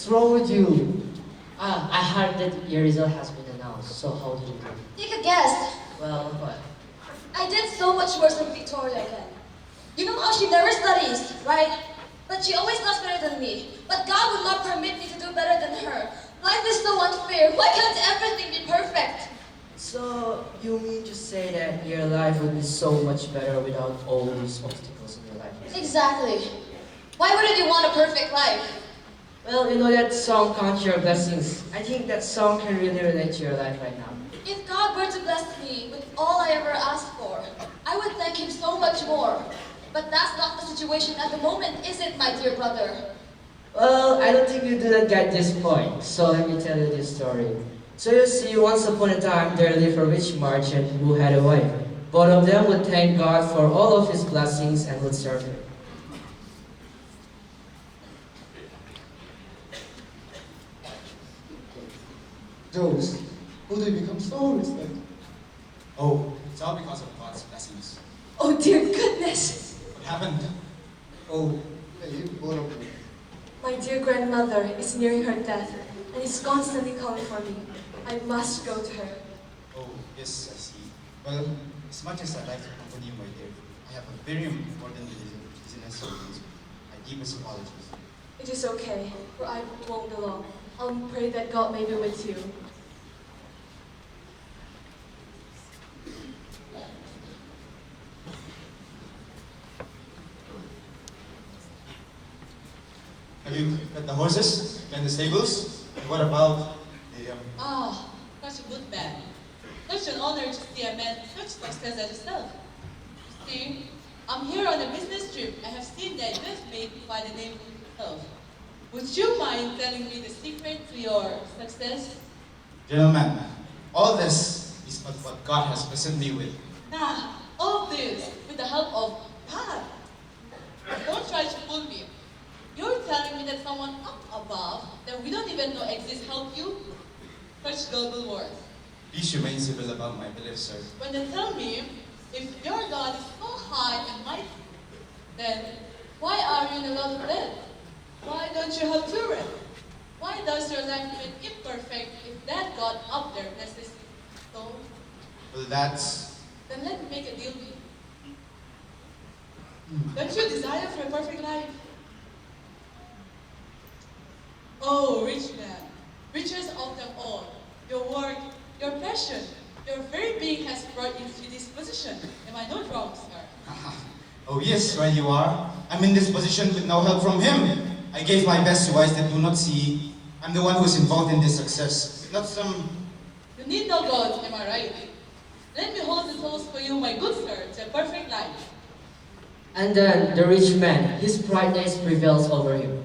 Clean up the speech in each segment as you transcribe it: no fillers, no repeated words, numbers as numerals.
What's wrong with you? I heard that your result has been announced, so how did you do? Take a guess. Well, what? I did so much worse than Victoria again. You know how she never studies, right? But she always does better than me. But God would not permit me to do better than her. Life is so unfair. Why can't everything be perfect? So, you mean to say that your life would be so much better without all these obstacles in your life? Exactly. Why wouldn't you want a perfect life? Well, you know that song, Count Your Blessings. I think that song can really relate to your life right now. If God were to bless me with all I ever asked for, I would thank Him so much more. But that's not the situation at the moment, is it, my dear brother? Well, I don't think you do not get this point, so let me tell you this story. So you see, once upon a time there lived a rich merchant who had a wife. Both of them would thank God for all of His blessings and would serve Him. Those who do become so respected. Oh, it's all because of God's blessings. Oh dear goodness! What happened? Oh, hey, both of you. My dear grandmother is nearing her death and is constantly calling for me. I must go to her. Oh, yes, I see. Well, as much as I'd like to accompany you, my dear, I have a very important business to do. My deepest apologies. It is okay, for I won't be long. I'll pray that God may be with you. Have you got the horses and the stables? And what about the Ah, such a good man. Such an honor to see a man such success as yourself. See, I'm here on a business trip. I have seen that you have made quite a name for yourself. Would you mind telling me the secret to your success? Gentlemen, all this is but what God has blessed me with. Ah, all this with the help of God. Don't try to fool me. You're telling me that someone up above that we don't even know exists helped you? Such global words. Please remain civil about my beliefs, sir. When they tell me, if your God is so high and mighty, then why are you in a lot of debt? Why don't you have children? Why does your life remain imperfect if that God up there blesses you? So, Well, that's... then let me make a deal with you. Don't you desire for a perfect life? Oh, rich man, richest of them all, your work, your passion, your very being has brought you to this position. Am I not wrong, sir? Oh yes, right you are. I'm in this position with no help from him. I gave my best to eyes that do not see. I'm the one who's involved in this success, not some... You need no God, am I right? Let me hold the tools for you, my good sir, to a perfect life. And then the rich man, his brightness prevails over him.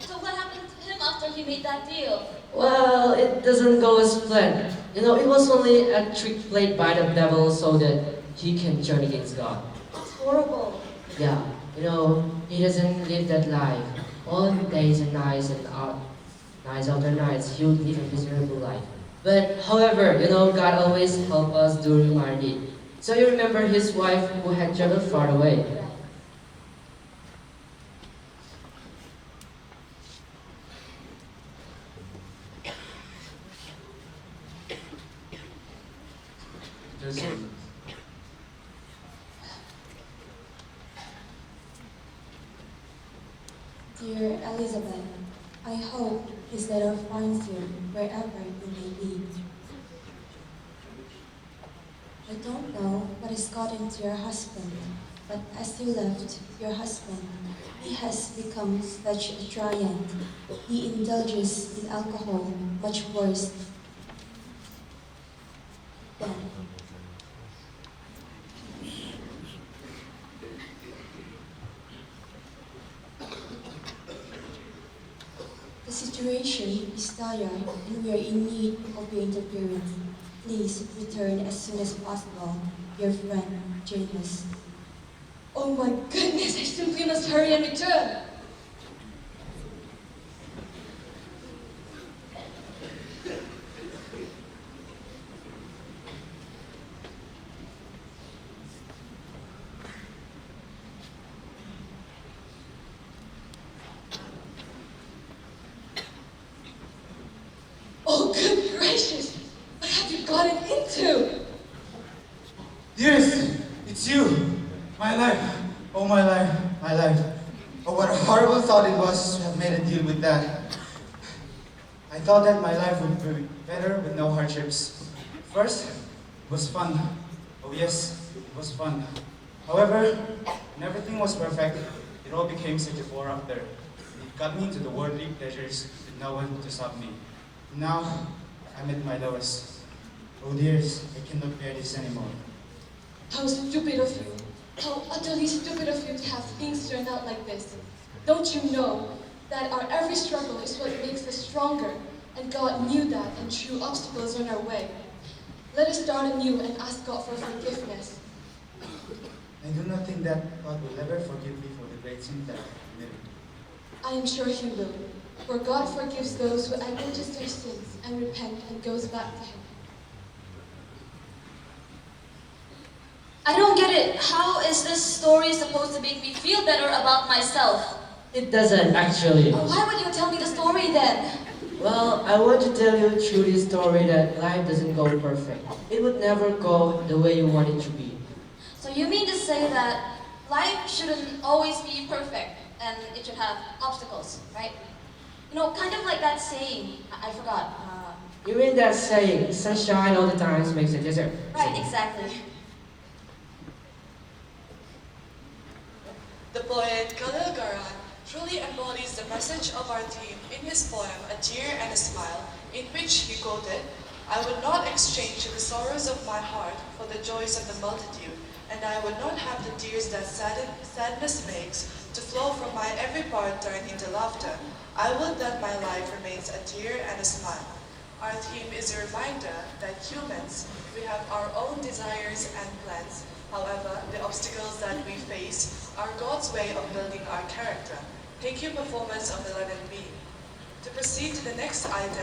So what happened to him after he made that deal? Well, it doesn't go as planned. You know, it was only a trick played by the devil so that he can turn against God. That's horrible. Yeah, you know, he doesn't live that life. All days and nights and nights after nights, he would live a miserable life. But however, you know, God always helps us during our need. So you remember his wife who had traveled far away. There's a... Dear Elizabeth, I hope this letter finds you wherever you may be. I don't know what has got into your husband, but as you left your husband, he has become such a giant. He indulges in alcohol much worse than the situation is dire and we are in need of your interference. Please return as soon as possible. Your friend, Janus. Oh my goodness, I simply must hurry and return. gracious! What have you gotten into? Dearest, it's you. My life. Oh, my life. My life. Oh, what a horrible thought it was to have made a deal with that. I thought that my life would be better with no hardships. First, it was fun. Oh yes, it was fun. However, when everything was perfect, it all became such a bore after. It got me into the worldly pleasures with no one to stop me. Now, I'm at my lowest. Oh dears, I cannot bear this anymore. How stupid of you. How utterly stupid of you to have things turn out like this. Don't you know that our every struggle is what makes us stronger, and God knew that and threw obstacles on our way. Let us start anew and ask God for forgiveness. I do not think that God will ever forgive me for the great sin that I committed. I am sure He will, for God forgives those who acknowledge their sins and repent and goes back to Him. I don't get it. How is this story supposed to make me feel better about myself? It doesn't actually. Why would you tell me the story then? Well, I want to tell you through this story that life doesn't go perfect. It would never go the way you want it to be. So you mean to say that life shouldn't always be perfect and it should have obstacles, right? You know, kind of like that saying, I forgot. You mean that saying, sunshine all the time makes a desert? Right, exactly. The poet Khalil Gibran truly embodies the message of our theme in his poem A Tear and a Smile, in which he quoted, "I would not exchange the sorrows of my heart for the joys of the multitude, and I would not have the tears that sadness makes to flow from my every part turn into laughter. I would that my life remains a tear and a smile." Our theme is a reminder that humans, we have our own desires and plans. However, the obstacles that we face are God's way of building our character. Thank you, performers of the Let It Be. To proceed to the next item,